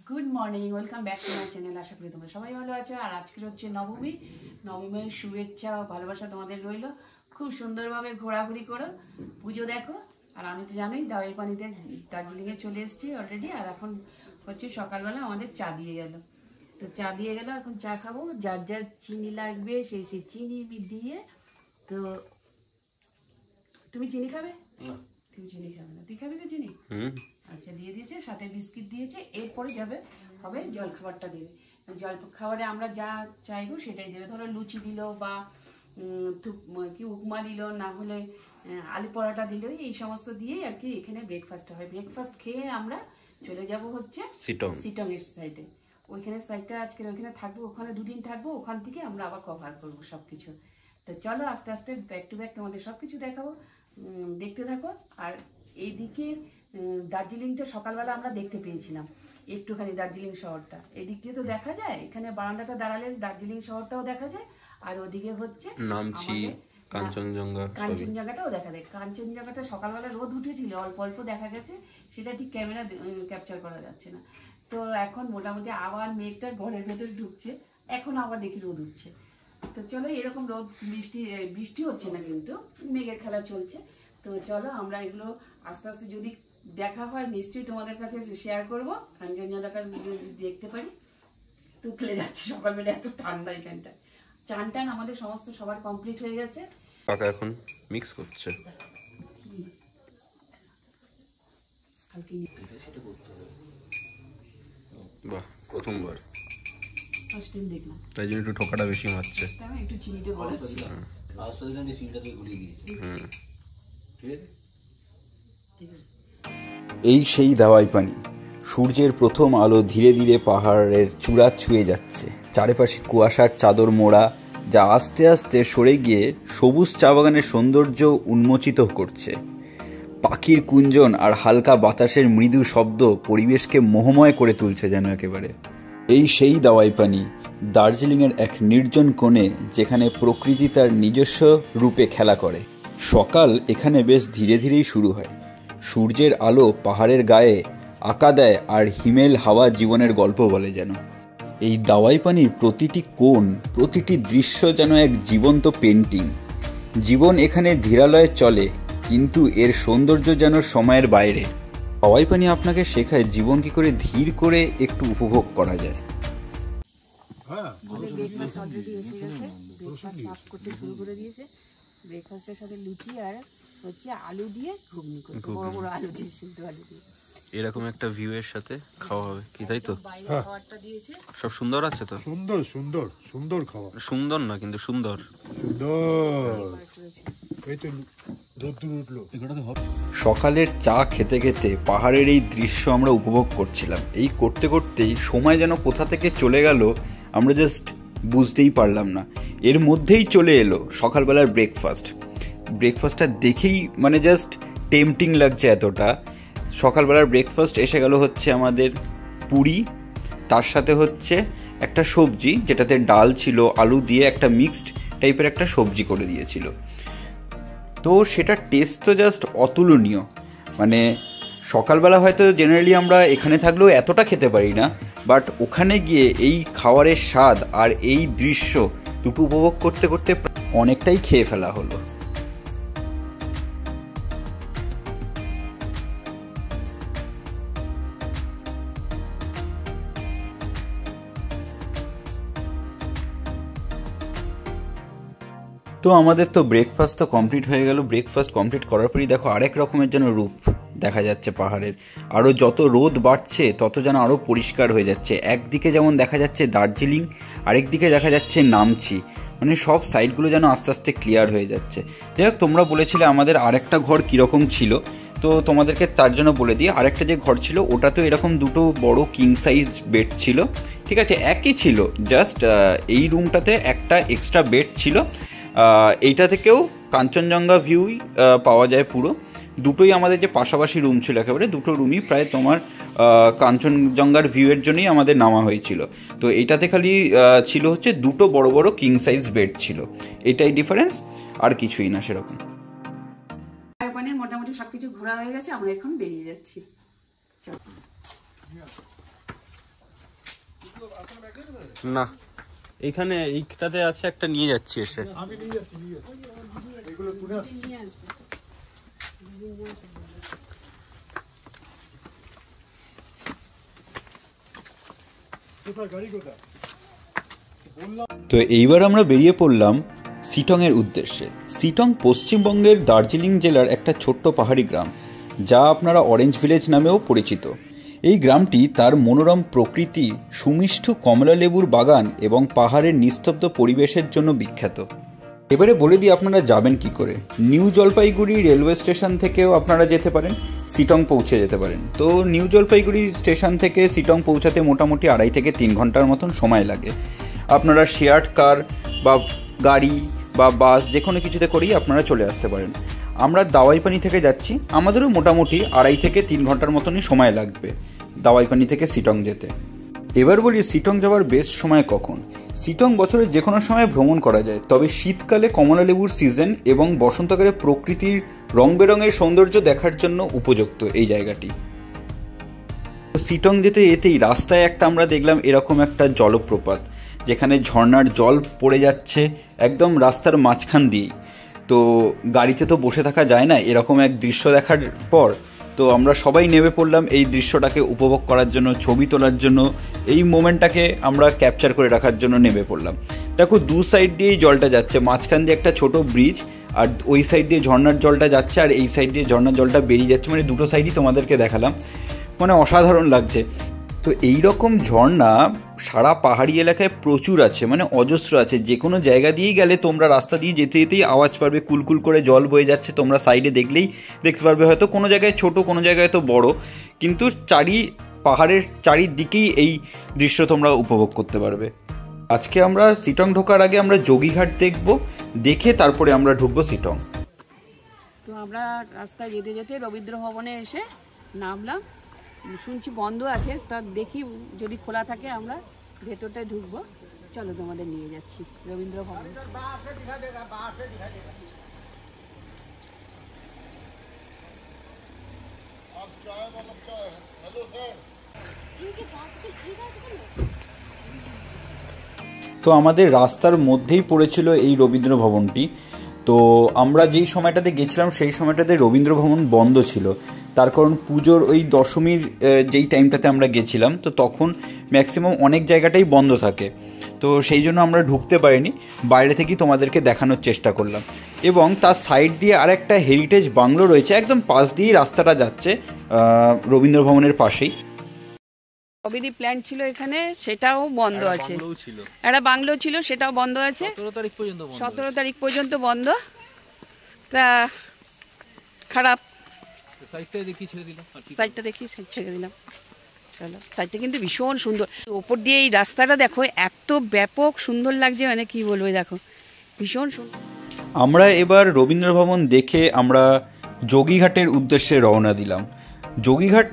Good morning, welcome back to my channel. আশা করি তোমরা সবাই ভালো আছো। আর আজকের হচ্ছে নবমী। নবমীর শুভেচ্ছা ও ভালোবাসা তোমাদের রইল। খুব সুন্দরভাবে ঘোরাঘুরি করো, পুজো দেখো। আর আমি তো জানোই দাওয়াই পানিতে দার্জিলিংয়ে চলে এসেছি অলরেডি। আর এখন হচ্ছে সকালবেলা আমাদের চা দিয়ে গেল, তো চা দিয়ে গেল, এখন চা খাবো। যার যার চিনি লাগবে সেই সেই চিনি দিয়ে। তো তুমি চিনি খাবে? তুমি চিনি খাবে না? তুই খাবি তো চিনি? আচ্ছা, দিয়ে দিয়েছে, সাথে বিস্কিট দিয়েছে। এরপরে হবে জলখাবারটা দেবে। জল খাবারে আমরা যা চাইবো সেটাই দেবে। ধরো লুচি দিল বা কি উপমা দিল, না হলে আলু পরোটা দিল, এই সমস্ত দিয়েই আর কি এখানে ব্রেকফাস্ট হয়। ব্রেকফাস্ট খেয়ে আমরা চলে যাব হচ্ছে সিটং এর সাইডে। ওইখানে সাইডটা আজকে ওইখানে থাকবো, ওখানে দুদিন থাকবো। ওখান থেকে আমরা আবার কভার করবো সবকিছু। তো চলো আস্তে আস্তে ব্যাক টু ব্যাক তোমাদের সবকিছু দেখাবো, দেখতে থাকো। আর এইদিকে দার্জিলিংটা সকালবেলা আমরা দেখতে পেয়েছিলাম একটুখানি, দার্জিলিং শহরটা এদিক দিয়ে তো দেখা যায়। এখানে বারান্দাটা দাঁড়ালে দার্জিলিং শহরটাও দেখা যায়। আর ওদিকে হচ্ছে নামচি, কাঞ্চনজঙ্ঘাটাও দেখা যায়। কাঞ্চনজঙ্ঘাটা সকালবেলা রোদ উঠেছিল, অল্প অল্প দেখা গেছে, সেটা ঠিক ক্যামেরা ক্যাপচার করা যাচ্ছে না। তো এখন মোটামুটি আবার মেঘটা ঘরের ভেতরে ঢুকছে, এখন আবার দেখি রোদ উঠছে। তো চলো, এরকম রোদ বৃষ্টি হচ্ছে না, কিন্তু মেঘের খেলা চলছে। তো চলো আমরা এগুলো আস্তে আস্তে যদি দেখা হয় নিশ্চয়ই তোমাদের কাছে শেয়ার করবো। কাঞ্চনজঙ্ঘাটা যদি দেখতে পারি। তুকলে যাচ্ছে সকালবেলা, এত ঠান্ডা এখানটা। চান টান আমাদের সমস্ত সবার কমপ্লিট হয়ে গেছে। কাকা এখন মিক্স করছে। বাহ, প্রথমবার ফার্স্ট টাইম দেখলাম, তাই জন্য একটু ঠোকাটা বেশি মারছে। আমি একটু চিনিটা বলাচ্ছি। এই সেই দাওয়াই পানি। সূর্যের প্রথম আলো ধীরে ধীরে পাহাড়ের চূড়া ছুঁয়ে যাচ্ছে। চারিপাশে কুয়াশার চাদর মোড়া, যা আস্তে আস্তে সরে গিয়ে সবুজ চা বাগানের সৌন্দর্য উন্মোচিত করছে। পাখির কুঞ্জন আর হালকা বাতাসের মৃদু শব্দ পরিবেশকে মোহময় করে তুলছে যেন একেবারে। এই সেই দাওয়াই পানি, দার্জিলিংয়ের এক নির্জন কোণে, যেখানে প্রকৃতি তার নিজস্ব রূপে খেলা করে। সকাল এখানে বেশ ধীরে ধীরেই শুরু হয়। সূর্যের আলো পাহাড়ের গায়ে আঁকা দেয়, আর হিমেল হাওয়া জীবনের গল্প বলে যেন। এই দাওয়াই পানির প্রতিটি কোণ, প্রতিটি দৃশ্য যেন এক জীবন্ত পেন্টিং। জীবন এখানে ধীরালয়ে চলে, কিন্তু এর সৌন্দর্য যেন সময়ের বাইরে। দাওয়াই পানি আপনাকে শেখায় জীবন কি করে ধীর করে একটু উপভোগ করা যায়। ব্রেকফাস্ট অলরেডি এসে গেছে, ব্রেকফাস্ট সার্ভ করতে শুরু করে দিয়েছে। ব্রেকফাস্টের সাথে লুচি আর হচ্ছে আলু দিয়ে ঘুগনি করছে, বড় বড় আলু দিয়ে, সিদ্ধ আলু দিয়ে। এরকম একটা ভিউ এর সাথে খাওয়া হবে কি, তাই তো? খাবারটা দিয়েছে, সব সুন্দর আছে তো? সুন্দর সুন্দর সুন্দর খাওয়া। সুন্দর না কিন্তু সুন্দর। সকালের চা খেতে খেতে পাহাড়ের এই দৃশ্য আমরা উপভোগ করছিলাম। এই করতে করতেই সময় যেন কোথা থেকে চলে গেল আমরা জাস্ট বুঝতেই পারলাম না। এর মধ্যেই চলে এলো সকালবেলার ব্রেকফাস্টটা দেখেই মানে জাস্ট টেম্পটিং লাগছে এতটা। সকালবেলার ব্রেকফাস্ট এসে গেল হচ্ছে আমাদের পুরি, তার সাথে হচ্ছে একটা সবজি, যেটাতে ডাল ছিল, আলু দিয়ে একটা মিক্সড টাইপের একটা সবজি করে দিয়েছিল। তো সেটা টেস্ট তো জাস্ট অতুলনীয়। মানে সকালবেলা হয়তো জেনারেলি আমরা এখানে থাকলেও এতটা খেতে পারি না, বাট ওখানে গিয়ে এই খাবারের স্বাদ আর এই দৃশ্য দুটো উপভোগ করতে করতে অনেকটাই খেয়ে ফেলা হলো। তো আমাদের তো ব্রেকফাস্ট তো কমপ্লিট হয়ে গেল। ব্রেকফাস্ট কমপ্লিট করার পরই দেখো আরেক রকমের যেন রূপ দেখা যাচ্ছে পাহাড়ের। আরও যত রোদ বাড়ছে তত যেন আরও পরিষ্কার হয়ে যাচ্ছে। একদিকে যেমন দেখা যাচ্ছে দার্জিলিং, আরেকদিকে দেখা যাচ্ছে নামচি, মানে সব সাইডগুলো যেন আস্তে আস্তে ক্লিয়ার হয়ে যাচ্ছে। যাই হোক, তোমরা বলেছিলে আমাদের আরেকটা ঘর কীরকম ছিল, তো তোমাদেরকে তার জন্য বলে দিই। আরেকটা যে ঘর ছিল ওটাতেও এরকম দুটো বড় কিং সাইজ বেড ছিল, ঠিক আছে? একই ছিল, জাস্ট এই রুমটাতে একটা এক্সট্রা বেড ছিল। এইটা থেকেও কাঞ্চনজঙ্ঘা ভিউই পাওয়া যায় পুরো। দুটোই আমাদের যে পাশাপাশি রুম ছিল, একেবারে দুটো রুমই প্রায় তোমার কাঞ্চনজঙ্ঘার ভিউয়ের জন্যই আমাদের নামা হয়েছিল। তো এইটাতে খালি ছিল হচ্ছে দুটো বড় বড় কিং সাইজ বেড ছিল, এটাই ডিফারেন্স, আর কিছুই না সেরকম। মোটামুটি সবকিছু ঘোরা হয়ে গেছে, আমরা এখন বেরিয়ে যাচ্ছি। চল। না, এইখানে এইটাতে আছে একটা, নিয়ে যাচ্ছি এসে। আমি নিয়ে যাচ্ছি এগুলো তুলে আসছি। কোথায় গাড়ি কোথায়? তো এইবার আমরা বেরিয়ে পড়লাম সিটংয়ের উদ্দেশ্যে। সিটং পশ্চিমবঙ্গের দার্জিলিং জেলার একটা ছোট্ট পাহাড়ি গ্রাম, যা আপনারা অরেঞ্জ ভিলেজ নামেও পরিচিত। এই গ্রামটি তার মনোরম প্রকৃতি, সুমিষ্ঠ কমলা লেবুর বাগান এবং পাহাড়ের নিস্তব্ধ পরিবেশের জন্য বিখ্যাত। এবারে বলে দিই আপনারা যাবেন কি করে। নিউ জলপাইগুড়ি রেলওয়ে স্টেশন থেকেও আপনারা যেতে পারেন, সিটং পৌঁছে যেতে পারেন। তো নিউ জলপাইগুড়ি স্টেশন থেকে সিটং পৌঁছাতে মোটামুটি 2.5 থেকে 3 ঘন্টার মতন সময় লাগে। আপনারা শেয়ার্ড কার বা গাড়ি বা বাস যে কোনো কিছুতে করেই আপনারা চলে আসতে পারেন। আমরা দাওয়াইপানি থেকে যাচ্ছি, আমাদেরও মোটামুটি 2.5 থেকে 3 ঘন্টার মতনই সময় লাগবে দাওয়াইপানি থেকে সিটং যেতে। এবার বলি সিটং যাওয়ার বেস্ট সময় কখন। সিটং বছরের যে কোনো সময় ভ্রমণ করা যায়, তবে শীতকালে কমলা লেবুর সিজন এবং বসন্তকালে প্রকৃতির রং বেরঙের সৌন্দর্য দেখার জন্য উপযুক্ত এই জায়গাটি। সিটং যেতে এতেই রাস্তায় একটা আমরা দেখলাম এরকম একটা জলপ্রপাত, যেখানে ঝর্ণার জল পড়ে যাচ্ছে একদম রাস্তার মাঝখান দিয়েই। তো গাড়িতে তো বসে থাকা যায় না এরকম এক দৃশ্য দেখার পর, তো আমরা সবাই নেমে পড়লাম এই দৃশ্যটাকে উপভোগ করার জন্য, ছবি তোলার জন্য, এই মোমেন্টটাকে আমরা ক্যাপচার করে রাখার জন্য নেমে পড়লাম। দেখো দু সাইড দিয়েই জলটা যাচ্ছে, মাঝখান দিয়ে একটা ছোট ব্রিজ, আর ওই সাইড দিয়ে ঝর্ণার জলটা যাচ্ছে, আর এই সাইড দিয়ে ঝর্ণার জলটা বেরিয়ে যাচ্ছে, মানে দুটো সাইডই তোমাদেরকে দেখালাম, মানে অসাধারণ লাগছে। তো এই রকম ঝর্ণা সারা পাহাড়ি এলাকায় প্রচুর আছে, মানে অজস্র আছে। যে কোনো জায়গা দিয়েই গেলে তোমরা রাস্তা দিয়ে যেতে যেতেই আওয়াজ পারবে, কুলকুল করে জল বয়ে যাচ্ছে, তোমরা সাইডে দেখলেই দেখতে পারবে। হয়তো কোনো জায়গায় ছোট, কোনো জায়গায় তো বড়, কিন্তু পাহাড়ের চারিদিকেই এই দৃশ্য তোমরা উপভোগ করতে পারবে। আজকে আমরা সিটং ঢোকার আগে আমরা যোগীঘাট দেখব, দেখে তারপরে আমরা ঢুকবো সিটং। তো আমরা রাস্তায় যেতে যেতে রবীন্দ্র ভবনে এসে নামলাম। শুনছি বন্ধ আছে, তা দেখি যদি খোলা থাকে আমরা ভেতরটায় ঢুকবো। চলো তোমাদের নিয়ে যাচ্ছি রবীন্দ্র ভবনে। তো আমাদের রাস্তার মধ্যেই পড়েছিল এই রবীন্দ্র ভবনটি। তো আমরা যেই সময়টাতে গেছিলাম সেই সময়টাতে রবীন্দ্র ভবন বন্ধ ছিল, তার কারণ পুজোর ওই দশমীর যেই টাইমটাতে আমরা গেছিলাম, তো তখন ম্যাক্সিমাম অনেক জায়গাটাই বন্ধ থাকে। তো সেই জন্য আমরা ঢুকতে পারিনি, বাইরে থেকেই তোমাদেরকে দেখানোর চেষ্টা করলাম। এবং তার সাইড দিয়ে আরেকটা হেরিটেজ বাংলো রয়েছে, একদম পাশ দিয়েই রাস্তাটা যাচ্ছে রবীন্দ্র ভবনের পাশেই। স্ট্রবেরি প্ল্যান্ট ছিল এখানে, সেটাও বন্ধ আছে। একটা বাংলো ছিল, সেটাও বন্ধ আছে 17 তারিখ পর্যন্ত বন্ধ। তা খারাপ, সাইডটা দেখি ছেড়ে দিলাম। চলো, সাইডটা কিন্তু ভীষণ সুন্দর, ওপর দিয়ে এই রাস্তাটা দেখো এত ব্যাপক সুন্দর লাগছে, মানে কি বলবো, দেখো ভীষণ সুন্দর। আমরা এবার রবীন্দ্র ভবন দেখে আমরা যোগীঘাটের উদ্দেশ্যে রওনা দিলাম। যোগীঘাট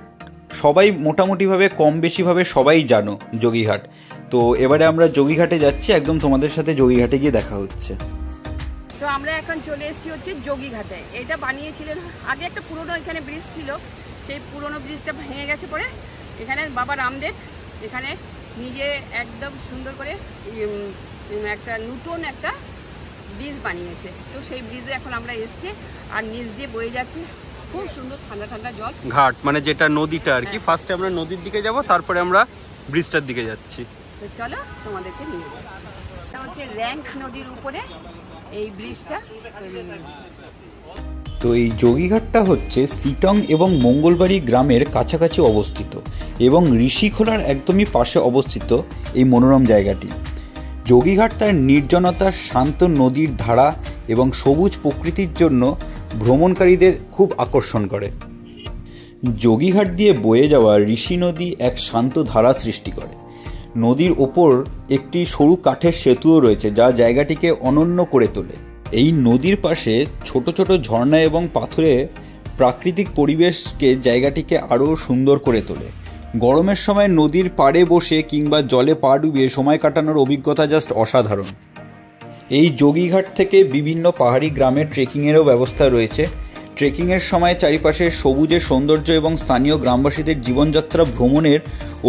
সবাই মোটামুটিভাবে কম বেশিভাবে সবাই জানো যোগীঘাট। তো এবারে আমরা যোগীঘাটে যাচ্ছি, একদম তোমাদের সাথে যোগীঘাটে গিয়ে দেখা হচ্ছে। তো আমরা এখন চলে এসেছি হচ্ছে যোগীঘাটে। এটা বানিয়েছিলেন আগে, একটা পুরনো এখানে ব্রিজ ছিল, সেই পুরনো ব্রিজটা ভেঙে গেছে পরে এখানে বাবা রামদেব এখানে নিজে একদম সুন্দর করে একটা নতুন একটা ব্রিজ বানিয়েছে। তো সেই ব্রিজে এখন আমরা এসেছি, আর নিচ দিয়ে বয়ে যাচ্ছে খুব সুন্দর ঠান্ডা ঠান্ডা জল। ঘাট মানে যেটা নদীটা আর কি। ফার্স্টে আমরা নদীর দিকে যাব, তারপরে আমরা ব্রিজটার দিকে যাচ্ছি। তো চলো তোমাদেরকে নিয়ে যাচ্ছি। এটা হচ্ছে র্যাঙ্ক নদীর উপরে এই ব্রিজটা তৈরি হয়েছে। তো এই যোগীঘাটটা হচ্ছে সিটং এবং মঙ্গলবাড়ি গ্রামের কাছাকাছি অবস্থিত এবং ঋষিখোলার একদমই পাশে অবস্থিত এই মনোরম জায়গাটি। যোগীঘাট তার নির্জনতা, শান্ত নদীর ধারা এবং সবুজ প্রকৃতির জন্য ভ্রমণকারীদের খুব আকর্ষণ করে। যোগীঘাট দিয়ে বয়ে যাওয়া ঋষি নদী এক শান্ত ধারা সৃষ্টি করে। নদীর ওপর একটি সরু কাঠের সেতুও রয়েছে, যা জায়গাটিকে অনন্য করে তোলে। এই নদীর পাশে ছোট ছোট ঝর্ণা এবং পাথরে প্রাকৃতিক পরিবেশকে জায়গাটিকে আরও সুন্দর করে তোলে। গরমের সময় নদীর পাড়ে বসে কিংবা জলে পা ডুবিয়ে সময় কাটানোর অভিজ্ঞতা জাস্ট অসাধারণ। এই যোগীঘাট থেকে বিভিন্ন পাহাড়ি গ্রামের ট্রেকিংয়েরও ব্যবস্থা রয়েছে। ট্রেকিংয়ের সময় চারিপাশের সবুজের সৌন্দর্য এবং স্থানীয় গ্রামবাসীদের জীবনযাত্রা ভ্রমণের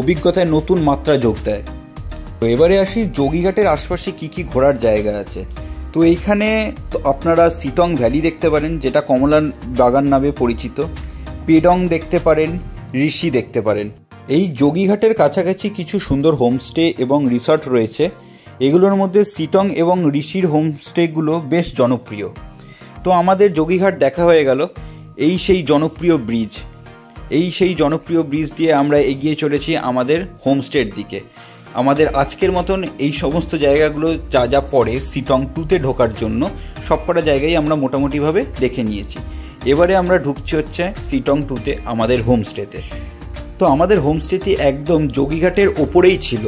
অভিজ্ঞতায় নতুন মাত্রা যোগ দেয়। তো এবারে আসি যোগীঘাটের আশপাশে কি কি ঘোরার জায়গা আছে। তো এইখানে তো আপনারা সিটং ভ্যালি দেখতে পারেন, যেটা কমলা বাগান নামে পরিচিত। পেডং দেখতে পারেন, ঋষি দেখতে পারেন। এই যোগীঘাটের কাছাকাছি কিছু সুন্দর হোমস্টে এবং রিসর্ট রয়েছে। এগুলোর মধ্যে সিটং এবং ঋষির হোমস্টেগুলো বেশ জনপ্রিয়। তো আমাদের যোগীঘাট দেখা হয়ে গেল। এই সেই জনপ্রিয় ব্রিজ দিয়ে আমরা এগিয়ে চলেছি আমাদের হোমস্টের দিকে। আমাদের আজকের মতন এই সমস্ত জায়গাগুলো যা যা পড়ে সিটং 2-তে ঢোকার জন্য সবকটা জায়গায় আমরা মোটামুটিভাবে দেখে নিয়েছি। এবারে আমরা ঢুকছি হচ্ছে সিটং 2-তে আমাদের হোমস্টেতে। তো আমাদের হোমস্টেটি একদম যোগীঘাটের ওপরেই ছিল,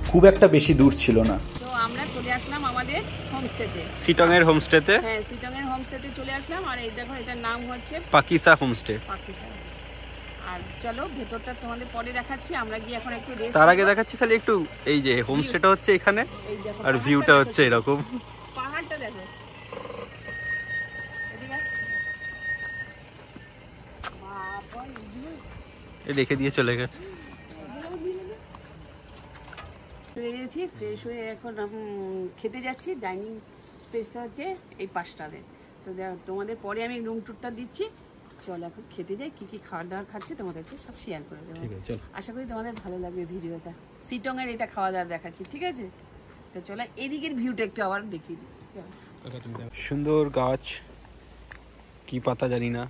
খুব একটা বেশি দূর ছিল না। তো আমরা চলে আসলাম আমাদের হোমস্টেতে, সিটং এর হোমস্টেতে। হ্যাঁ সিটং এর হোমস্টেতে চলে আসলাম। আর এই দেখো এটার নাম হচ্ছে পাকিসা হোমস্টে। পাকিসা। আর চলো ভেতরটা তোমাদের পরে দেখাচ্ছি, আমরা গিয়ে এখন একটু রেস্ট। তার আগে দেখাচ্ছি খালি একটু এই যে হোমস্টেটা হচ্ছে এখানে, আর ভিউটা হচ্ছে এরকম। পাহাড়টা দেখো, এদিকে বাবা এ রেখে দিয়ে চলে গেছে। হয়ে গেছি, ফ্রেশ হয়ে এখন খেতে যাচ্ছি। ডাইনিং স্পেসটা হচ্ছে এই পাশটাতে। তো তোমাদের পরে আমি রুম ট্যুরটা দিচ্ছি। চলো এখন খেতে যাই, কি কি খাওয়ার দাওয়ার খাচ্ছি তোমাদেরকে সব শেয়ার করে দেবো। আশা করি তোমাদের ভালো লাগবে ভিডিওটা। সিটং এর এটা খাওয়া দাওয়া দেখাচ্ছি, ঠিক আছে? তো চলো এদিকের ভিউটা একটু আবার দেখিয়ে দিই। সুন্দর গাছ, কি পাতা জানি না,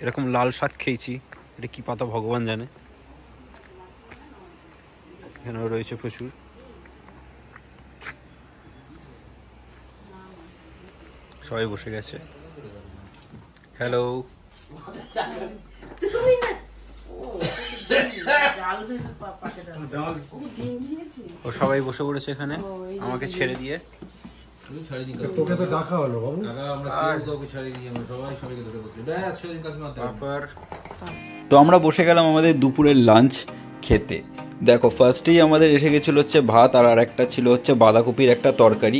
এরকম লাল শাক খেয়েছি, এটা কি পাতা ভগবান জানে। এখানেও রয়েছে প্রচুর। সবাই বসে গেছে। হ্যালো, ও সবাই বসে পড়েছে এখানে আমাকে ছেড়ে দিয়ে। তোকে তো ডাকা হলো বাবু। তো আমরা বসে গেলাম আমাদের দুপুরের লাঞ্চ খেতে। দেখো ফার্স্টেই আমাদের এসে গেছিলো হচ্ছে ভাত, আর একটা ছিল হচ্ছে বাঁধাকপির একটা তরকারি,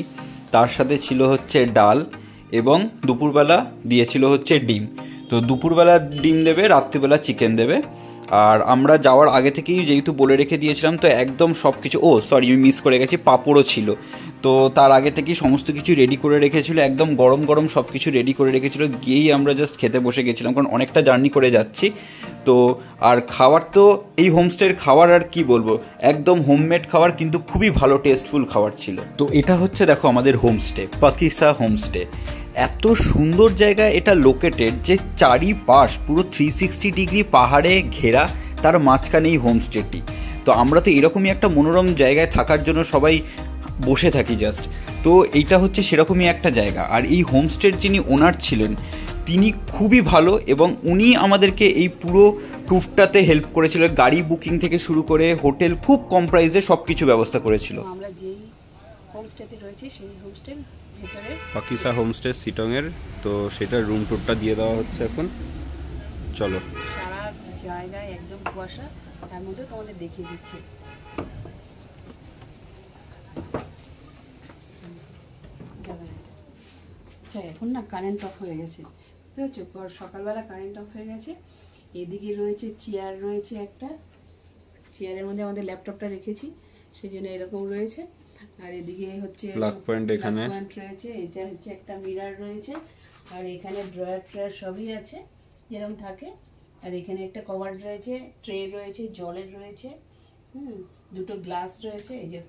তার সাথে ছিল হচ্ছে ডাল, এবং দুপুরবেলা দিয়েছিল হচ্ছে ডিম। তো দুপুরবেলা ডিম দেবে, রাত্রিবেলা চিকেন দেবে। আর আমরা যাওয়ার আগে থেকেই যেহেতু বলে রেখে দিয়েছিলাম, তো একদম সব কিছু, আমি মিস করে গেছি, পাঁপড়ও ছিল। তো তার আগে থেকেই সমস্ত কিছু রেডি করে রেখেছিল, একদম গরম গরম সব কিছু রেডি করে রেখেছিল। গিয়েই আমরা জাস্ট খেতে বসে গেছিলাম, কারণ অনেকটা জার্নি করে যাচ্ছি। তো আর খাবার তো এই হোমস্টের খাবার আর কি বলবো, একদম হোমমেড খাবার, কিন্তু খুবই ভালো টেস্টফুল খাবার ছিল। তো এটা হচ্ছে দেখো আমাদের হোমস্টে, পাকিসা হোমস্টে। এত সুন্দর জায়গা এটা লোকেটেড, যে চারিপাশ পুরো 360 ডিগ্রি পাহাড়ে ঘেরা, তার মাঝখানেই হোমস্টেটি। তো আমরা তো এরকমই একটা মনোরম জায়গায় থাকার জন্য সবাই বসে থাকি জাস্ট। তো এইটা হচ্ছে সেরকমই একটা জায়গা। আর এই হোমস্টের যিনি ওনার ছিলেন, তিনি খুবই ভালো, এবং উনি আমাদেরকে এই পুরো ট্যুরটাতে হেল্প করেছিল। গাড়ি বুকিং থেকে শুরু করে হোটেল খুব কম প্রাইসে সব কিছু ব্যবস্থা করেছিল। আমরা যেই হোমস্টেতে রয়েছি সেই হোমস্টের ভেতরে পাকিসা হোমস্টে সিটং এর, তো সেটার রুম ট্যুরটা দিয়ে দেওয়া হচ্ছে এখন। চলো, সারা জায়গায় একদম কুয়াশা, তার মধ্যে তোমাদের দেখিয়ে দিচ্ছি। আচ্ছা এখন না কারেন্ট অফ হয়ে গেছে, বুঝতে পারছো? সকালবেলা কারেন্ট অফ হয়ে গেছে। এদিকে রয়েছে চেয়ার, রয়েছে একটা চেয়ারের মধ্যে আমাদের ল্যাপটপটা রেখেছি, সেই জন্য এরকম রয়েছে। আর এদিকে হচ্ছে প্লাগ পয়েন্ট, এখানে রয়েছে, এটা হচ্ছে একটা মিরর রয়েছে। আর এখানে ড্রয়ার ট্রয়ার সবই আছে যেরকম থাকে। আর এখানে একটা কভার রয়েছে, ট্রে রয়েছে, জলের রয়েছে, দুটো গ্লাস রয়েছে। এই যে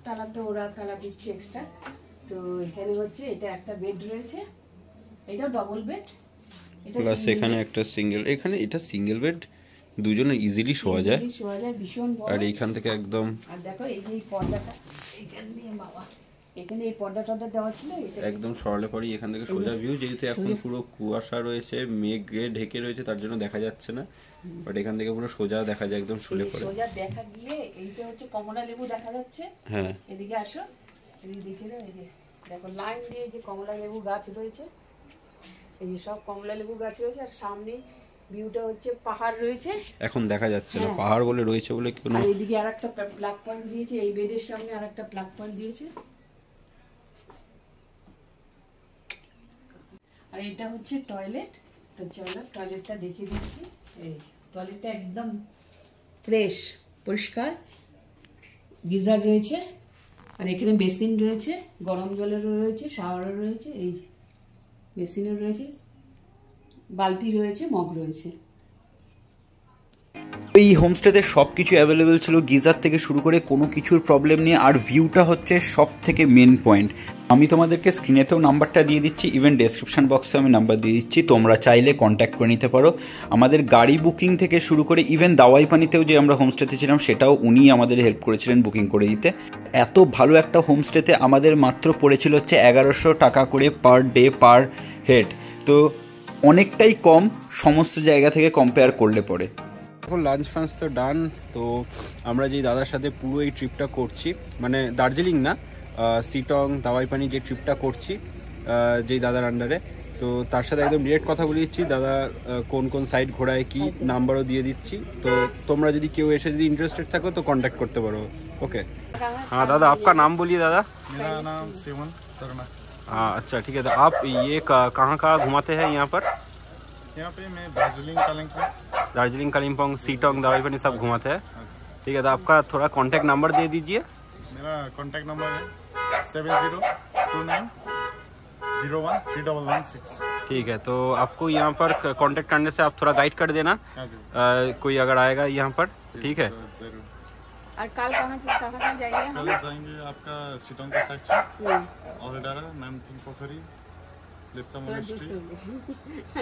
তালা, তো ওরা তালা দিচ্ছে এক্সট্রা। তো এখানে হচ্ছে এটা একটা বেড রয়েছে, এটাও ডবল বেড। প্লাস এখানে একটা সিঙ্গেল, এখানে এটা সিঙ্গেল বেড, দুজনে ইজিলি শোয়া যায়, ভীষণ বড়। আর এইখান থেকে একদম, আর দেখো এই যে পর্দাটা এখান দিয়ে, বাবা এখানে এই পর্দাটা দেওয়া ছিল, এটা একদম সরলে পরেই এখান থেকে সোজা ভিউ। যেহেতু এখন পুরো কুয়াশা রয়েছে, মেঘ ঢেকে রয়েছে, তার জন্য দেখা যাচ্ছে না, বাট এখান থেকে পুরো সোজা দেখা যায়, একদম শুলে পড়ে সোজা দেখা গিয়ে এইটা হচ্ছে কমলা লেবু দেখা যাচ্ছে। হ্যাঁ, এদিকে আসো, এদিকে দেখে দাও। এই যে দেখো লাইন দিয়ে যে কমলা লেবু গাছ রয়েছে, এই যে সব কমলা লেবু গাছ রয়েছে। আর সামনে ভিউটা হচ্ছে পাহাড় রয়েছে, এখন দেখা যাচ্ছে না, পাহাড় বলে রয়েছে বলে কোনো। আর এইদিকে আরেকটা প্লাগ পয়েন্ট দিয়েছে, এই বেডের সামনে আরেকটা প্লাগ পয়েন্ট দিয়েছে। আর এটা হচ্ছে টয়লেট। তো চলো টয়লেটটা দেখিয়ে দিচ্ছি। এই টয়লেটটা একদম ফ্রেশ, পরিষ্কার, গিজার রয়েছে, আর এখানে বেসিন রয়েছে, গরম জলেরও রয়েছে, শাওয়ারও রয়েছে, এই যে বেসিনও রয়েছে, বালতি রয়েছে, মগ রয়েছে। এই হোমস্টেতে সব কিছু অ্যাভেলেবেল ছিল, গিজার থেকে শুরু করে কোনো কিছুর প্রবলেম নেই। আর ভিউটা হচ্ছে সব থেকে মেন পয়েন্ট। আমি তোমাদেরকে স্ক্রিনেতেও নাম্বারটা দিয়ে দিচ্ছি, ইভেন ডেসক্রিপশন বক্সে আমি নাম্বার দিয়ে দিচ্ছি, তোমরা চাইলে কন্ট্যাক্ট করে নিতে পারো। আমাদের গাড়ি বুকিং থেকে শুরু করে ইভেন দাওয়াই পানিতেও যে আমরা হোমস্টেতে ছিলাম সেটাও উনিই আমাদের হেল্প করেছিলেন বুকিং করে দিতে। এত ভালো একটা হোমস্টেতে আমাদের মাত্র পড়েছিল হচ্ছে 1100 টাকা করে পার ডে পার হেড, তো অনেকটাই কম সমস্ত জায়গা থেকে কম্পেয়ার করলে পরে। এখন লাঞ্চ ফাঞ্চ তো ডান। তো আমরা যেই দাদার সাথে পুরো এই ট্রিপটা করছি, মানে দার্জিলিং না, সিটং দাওয়াই পানি যে ট্রিপটা করছি যেই দাদার আন্ডারে, তো তার সাথে একদম ডিরেক্ট কথা বলে দিচ্ছি। দাদা কোন কোন সাইড ঘোরায় কি নাম্বারও দিয়ে দিচ্ছি, তো তোমরা যদি কেউ এসে যদি ইন্টারেস্টেড থাকো তো কন্ট্যাক্ট করতে পারো। ওকে हाँ दादा, आपका नाम बोलिए दादा। मेरा नाम सेवन शर्मा। हाँ अच्छा ठीक है। तो आप ये कहाँ कहाँ घुमाते हैं यहाँ पर? यहाँ पे मैं दार्जिलिंग कालिम्पोंग सीटोंग दावाई पानी सब घुमाते हैं। ठीक है, तो आपका थोड़ा कांटेक्ट नंबर दे दीजिए। मेरा कांटेक्ट नंबर है 7029013116। ठीक है, तो आपको यहाँ पर कांटेक्ट करने से आप थोड़ा गाइड कर देना कोई अगर आएगा यहाँ पर। ठीक है, जरूर। और कल कहाँ जाएंगे? कल जाएंगे आपका सीटोंग का section, Ahaldara, Namthing Pokhari, Lipsa monastery,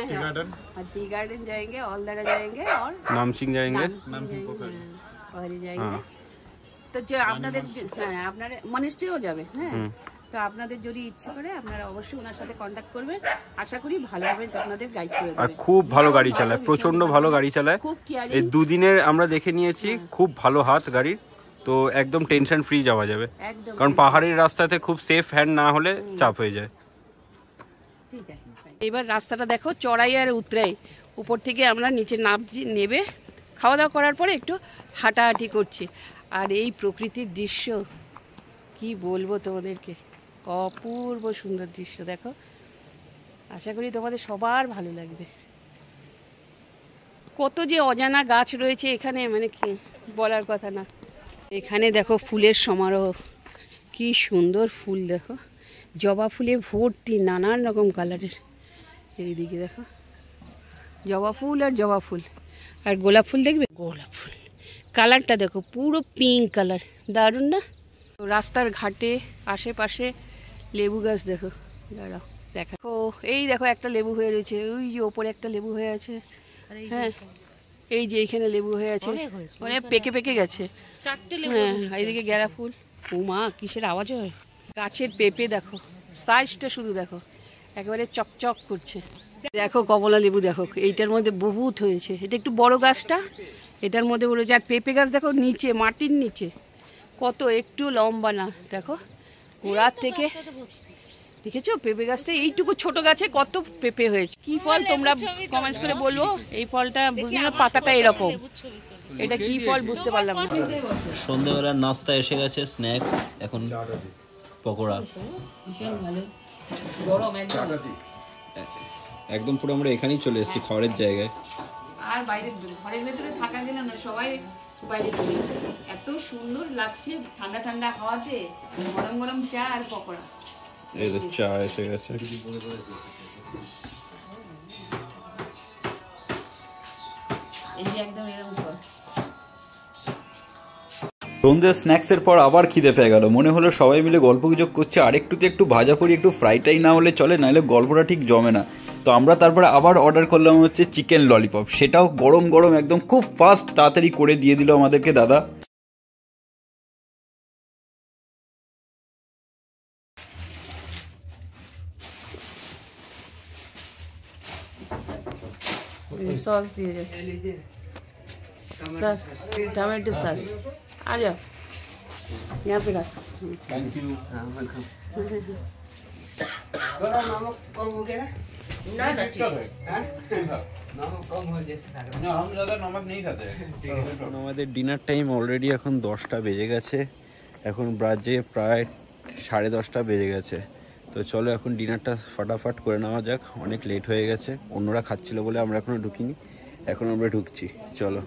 tea garden. Tea garden जाएंगे, ऑलदारा जाएंगे और नामसिंग जाएंगे, नामथिंग पोखरी जाएंगे। তো যে আপনাদের হ্যাঁ আপনারা মনেস্ট্রিও যাবে। হ্যাঁ, তো আপনাদের যদি ইচ্ছে করে আপনারা অবশ্যই ওনার সাথে কন্ট্যাক্ট করবেন। আশা করি ভালোভাবে আপনাদের গাইড করে দেবে। আর খুব ভালো গাড়ি চালায়, প্রচন্ড ভালো গাড়ি চালায়। এই দুদিনের আমরা দেখে নিয়েছি, খুব ভালো হাত গাড়ির, তো একদম টেনশন ফ্রি যাওয়া যাবে। কারণ পাহাড়ের রাস্তাতে খুব সেফ হ্যান্ড না হলে চাপ হয়ে যায়। ঠিক আছে, এবার রাস্তাটা দেখো, চড়াই আর উতরাই। উপর থেকে আমরা নিচে নেবে খাওয়া দাওয়া করার পরে একটু হাঁটাহাঁটি করছি। আর এই প্রকৃতির দৃশ্য কি বলবো তোমাদেরকে, অপূর্ব সুন্দর দৃশ্য দেখো। আশা করি তোমাদের সবার ভালো লাগবে। কত যে অজানা গাছ রয়েছে এখানে, মানে কি বলার কথা না। এখানে দেখো ফুলের সমারোহ, কি সুন্দর ফুল দেখো, জবা ফুলে ভর্তি, নানান রকম কালারের। এইদিকে দেখো জবা ফুল আর জবা ফুল, আর গোলাপ ফুল দেখবে, গোলাপ ফুল কালারটা দেখো পুরো পিঙ্ক কালার, দারুণ না? রাস্তার ঘাটে আশেপাশে লেবু গাছ দেখো, দাঁড়াও দেখো, এই দেখো একটা লেবু হয়ে রয়েছে, ওই যে ওপরে একটা লেবু হয়ে আছে। হ্যাঁ, এই যে এইখানে লেবু হয়ে আছে, মানে পেকে পেকে গেছে। হ্যাঁ, এইদিকে গেঁদা ফুল। উমা, কিসের আওয়াজ হয়? গাছের পেঁপে দেখো, সাইজটা শুধু দেখো, একেবারে চকচক করছে। দেখো কমলা লেবু দেখো, এইটার মধ্যে বহুত হয়েছে। এটা একটু বড় গাছটা, এটার মধ্যে রয়েছে। আর পেঁপে গাছ দেখো নিচে, মাটির নিচে কত, একটু লম্বা না, দেখো গোড়ার থেকে দেখেছো পেঁপে গাছটা, এইটুকু ছোট গাছে কত পেঁপে হয়েছে। কি ফল তোমরা কমেন্টস করে বলবো। এই ফলটা বুঝলাম না, পাতাটা এরকম, এটা কি ফল বুঝতে পারলাম না। সন্ধ্যাবেলার নাস্তা এসে গেছে, স্ন্যাক্স, এখন পকোড়া। গরম একদম পুরো আমরা এখানেই চলে এসেছি খাবারের জায়গায়। আর বাইরে ঘরের ভেতরে থাকা গেল না, সবাই বাইরে চলে এসেছে। এত সুন্দর লাগছে ঠান্ডা ঠান্ডা হাওয়াতে, গরম গরম চা আর পকোড়া। এই যে চা এসে গেছে। এই যে একদম এরকম কর। সন্ধ্যের স্ন্যাক্সের পর আবার খিদে পেয়ে গেল। মনে হলো সবাই মিলে গল্প গুজব করছে, আরেকটুতে একটু ভাজাপুরি, একটু ফ্রাইটাই না হলে চলে, নাহলে গল্পটা ঠিক জমে না। তো আমরা তারপরে আবার অর্ডার করলাম হচ্ছে চিকেন ললিপপ, সেটাও গরম গরম একদম খুব ফাস্ট তাড়াতাড়ি করে দিয়ে দিল আমাদেরকে দাদা। সস দিয়ে যাচ্ছে, सॉस टमाटो सॉस। आ जाओ यहाँ पे रख। Thank you. नमक कम हो गया ना? আমাদের ডিনার টাইম অলরেডি এখন 10টা বেজে গেছে, এখন বাজে প্রায় 10:30 বেজে গেছে। তো চলো এখন ডিনারটা ফটাফট করে নেওয়া যাক, অনেক লেট হয়ে গেছে। অন্যরা খাচ্ছিল বলে আমরা এখনো ঢুকিনি, এখন আমরা ঢুকছি। চলো।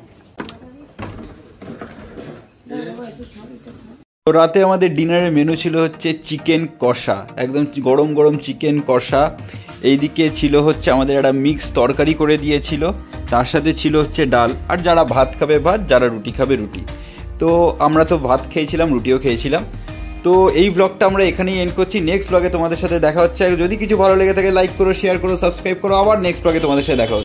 তো রাতে আমাদের ডিনারের মেনু ছিল হচ্ছে চিকেন কষা, একদম গরম গরম চিকেন কষা। এইদিকে ছিল হচ্ছে আমাদের একটা মিক্স তরকারি করে দিয়েছিল, তার সাথে ছিল হচ্ছে ডাল, আর যারা ভাত খাবে ভাত, যারা রুটি খাবে রুটি। তো আমরা তো ভাত খেয়েছিলাম, রুটিও খেয়েছিলাম। তো এই ব্লগটা আমরা এখানেই এন্ড করছি। নেক্সট ব্লগে তোমাদের সাথে দেখা হচ্ছে। যদি কিছু ভালো লেগে থাকে লাইক করো, শেয়ার করো, সাবস্ক্রাইব করো। আবার নেক্সট ব্লগে তোমাদের সাথে দেখা হচ্ছে।